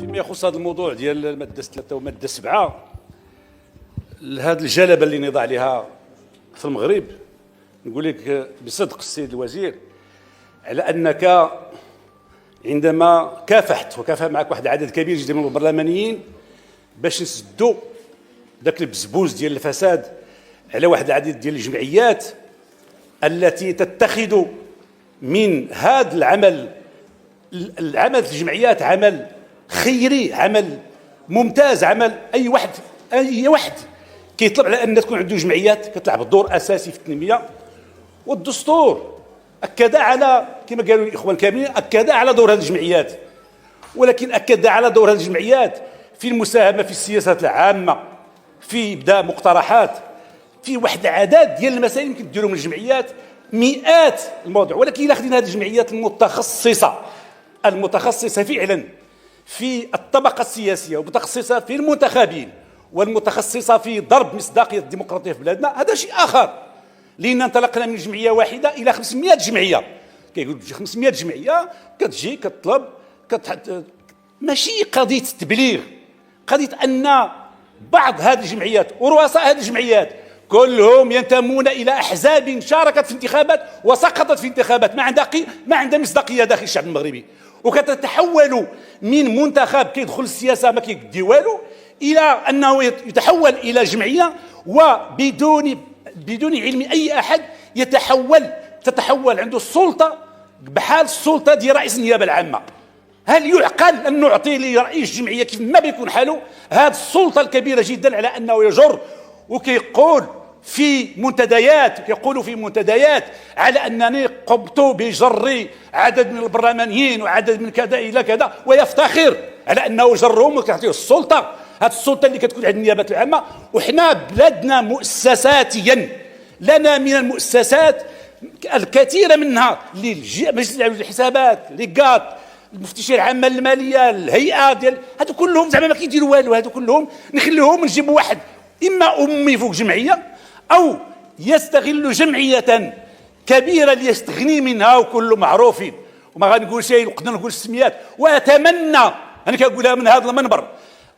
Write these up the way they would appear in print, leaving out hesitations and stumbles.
فيما يخص هذا الموضوع ديال الماده 6 والماده 7 هذه الجلبه اللي نضع عليها في المغرب، نقول لك بصدق السيد الوزير على انك عندما كافحت وكافح معك واحد العدد كبير جدا من البرلمانيين باش نسدوا ذاك البزبوز ديال الفساد على واحد العدد ديال الجمعيات التي تتخذ من هذا العمل في الجمعيات عمل خيري، عمل ممتاز، عمل اي واحد كيطلب على ان تكون عنده جمعيات كتلعب دور اساسي في التنميه. والدستور اكد على كما قالوا الاخوان كاملين، اكد على دور هذه الجمعيات، ولكن اكد على دور هذه الجمعيات في المساهمه في السياسات العامه، في ابداء مقترحات، في واحد العدد ديال المسائل يمكن ديروا من الجمعيات مئات المواضيع. ولكن الا خدينا هذه الجمعيات المتخصصه فعلا في الطبقه السياسيه ومتخصصه في المنتخبين والمتخصصه في ضرب مصداقيه الديمقراطيه في بلادنا، هذا شيء اخر. لان انطلقنا من جمعيه واحده الى 500 جمعيه. كيقول 500 جمعيه كتجي كتطلب ماشي قضيه تبليغ، قضيه ان بعض هذه الجمعيات ورؤساء هذه الجمعيات كلهم ينتمون الى احزاب شاركت في انتخابات وسقطت في انتخابات ما عندها مصداقيه داخل الشعب المغربي، وكتتحول من منتخب كيدخل السياسه ما كيدي والو الى انه يتحول الى جمعيه وبدون علم اي احد تتحول عنده السلطه بحال السلطه ديال رئيس النيابه العامه. هل يعقل ان نعطي لرئيس جمعيه كيف ما بيكون حاله هذه السلطه الكبيره جدا على انه يجر وكيقول في منتديات على انني قمت بجر عدد من البرلمانيين وعدد من كذا الى كذا، ويفتخر على انه جرهم وكيعطيه السلطه، هذه السلطه اللي كتكون عند النيابه العامه. وحنا بلادنا مؤسساتيا لنا من المؤسسات الكثيره منها مجلس الحسابات، ليكات، المفتشيه العامه للماليه، الهيئه ديال هادو كلهم زعما ما كيديروا والو. هادو كلهم نخليهم نجيبوا واحد اما امي فوق جمعيه او يستغل جمعيه كبيره ليستغني منها، وكل معروفين وما غنقول شيء نقدر نقول السميات. واتمنى انا كنقولها من هذا المنبر،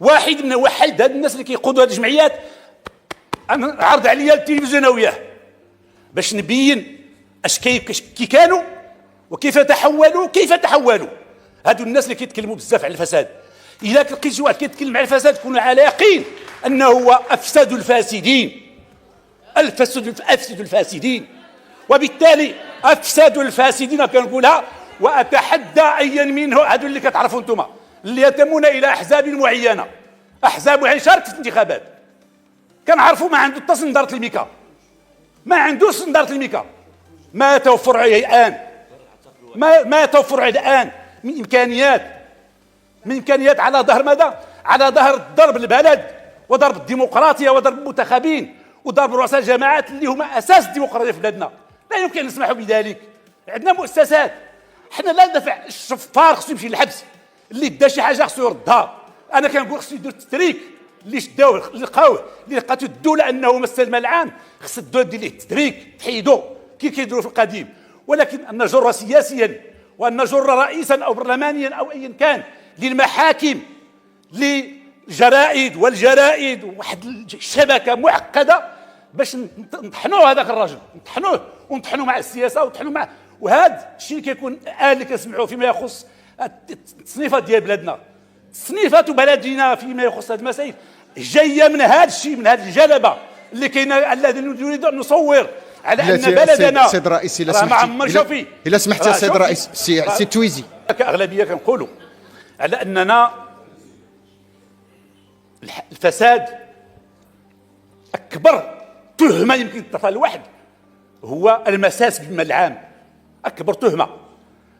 واحد هاد الناس اللي كيقودوا هذه الجمعيات انا عرض عليا التلفزيون وياه باش نبين كي كانوا وكيف تحولوا هادو الناس اللي كيتكلموا بزاف على الفساد. اذا لقيت شي واحد كيتكلم على الفساد كونوا على يقين انه هو افسد الفاسدين، وبالتالي افسد الفاسدين كنقولها. واتحدى ايا منه هادو اللي كتعرفوا انتم اللي ينتمون الى احزاب معينه، احزاب معينه شاركت في الانتخابات، كنعرفوا ما عنده حتى صنداره الميكا، ما عندوش صنداره الميكا. ما توفر عليه الان من امكانيات على ظهر ماذا؟ على ظهر ضرب البلد وضرب الديمقراطيه وضرب المنتخبين وضرب رؤساء الجماعات اللي هما اساس الديمقراطيه في بلادنا. لا يمكن نسمح بذلك. عندنا مؤسسات، حنا لا ندفع الشفار خصو يمشي للحبس، اللي دا شي حاجه خصو يردها. انا كنقول خصو يدير التدريك اللي شداوه اللي لقاتو الدوله انه مثل المال العام، خص الدوله دير ليه التدريك تحيدو كي كيديروا في القديم. ولكن ان نجر سياسيا وان نجر رئيسا او برلمانيا او ايا كان للمحاكم للجرائد وواحد الشبكه معقده باش نطحنوا هذاك الرجل، ونطحنوا مع السياسه ونطحنوا مع. وهذا الشيء كيكون اللي كنسمعوه فيما يخص التصنيفات ديال بلادنا، تصنيفات بلدنا فيما يخص هذه المسائل جايه من هذا الشيء، من هذه الجلبه اللي كاينه، الذي نريد ان نصور على ان بلدنا. سيد الرئيس الا سمحت يا سيد الرئيس سي تويزي، كاغلبيه كنقولوا على اننا الفساد اكبر تهمه يمكن تطرح لواحد هو المساس بالمال العام. اكبر تهمه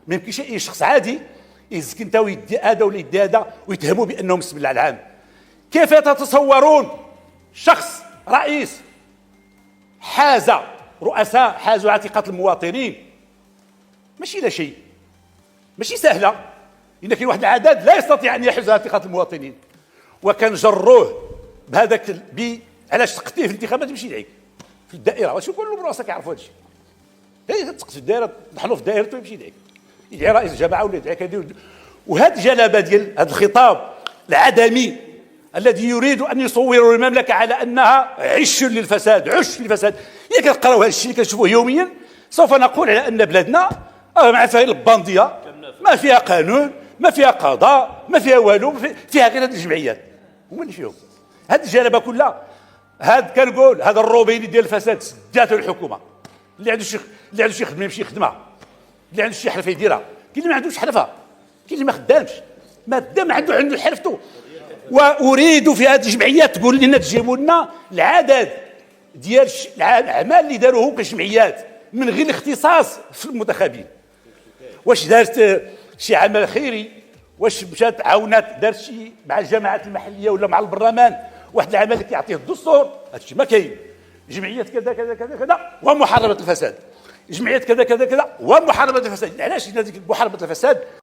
ما يمكنش اي شخص عادي يزكي انت ويدي هذا ولا يدي هذا ويتهموا بانه مسبل المال العام. كيف تتصورون شخص رئيس حازوا عتيقة المواطنين؟ ماشي لا شيء، ماشي سهله، لان كاين واحد العدد لا يستطيع ان يحوز عتيقة المواطنين. وكان جروه بهذاك علاش تقتيه في الانتخابات يمشي يدعيك في الدائره، واش كل الرؤساء كيعرفوا هذا الشيء. هي تسقط في الدائره، نحن في دائرته يمشي يدعيك، يدعي رئيس الجماعه ولا يدعي كذا. وهذه الجلبه ديال هذا الخطاب العدمي الذي يريد ان يصور المملكه على انها عش للفساد، عش للفساد. اذا كنقراو هذا الشيء اللي كنشوفوه يوميا سوف نقول على ان بلادنا مع فيها البانديه، ما فيها قانون، ما فيها قضاء، ما فيها والو، فيها غير هذه الجمعيات هما اللي فيهم هذه الجلبه كلها. هذا كنقول هذا الروبيني ديال الفساد سداته الحكومه. اللي عنده شي خدمه يمشي يخدمها، اللي عنده شي حرفه يديرها، كاين اللي ما عندوش حرفه، كاين اللي ما خدامش، ما دام عنده حرفته. واريد في هذه الجمعيات تقول لنا تجيبوا لنا العدد ديال الاعمال اللي داروه كجمعيات من غير الاختصاص في المنتخبين. واش دارت شي عمل خيري، واش مشات عاونات دارت شي مع الجماعات المحليه ولا مع البرلمان واحد العمل اللي كيعطيه الدستور؟ هادشي ما كاين. جمعيات كذا كذا كذا كذا ومحاربه الفساد، جمعيات كذا كذا كذا ومحاربه الفساد. علاش هذيك محاربه الفساد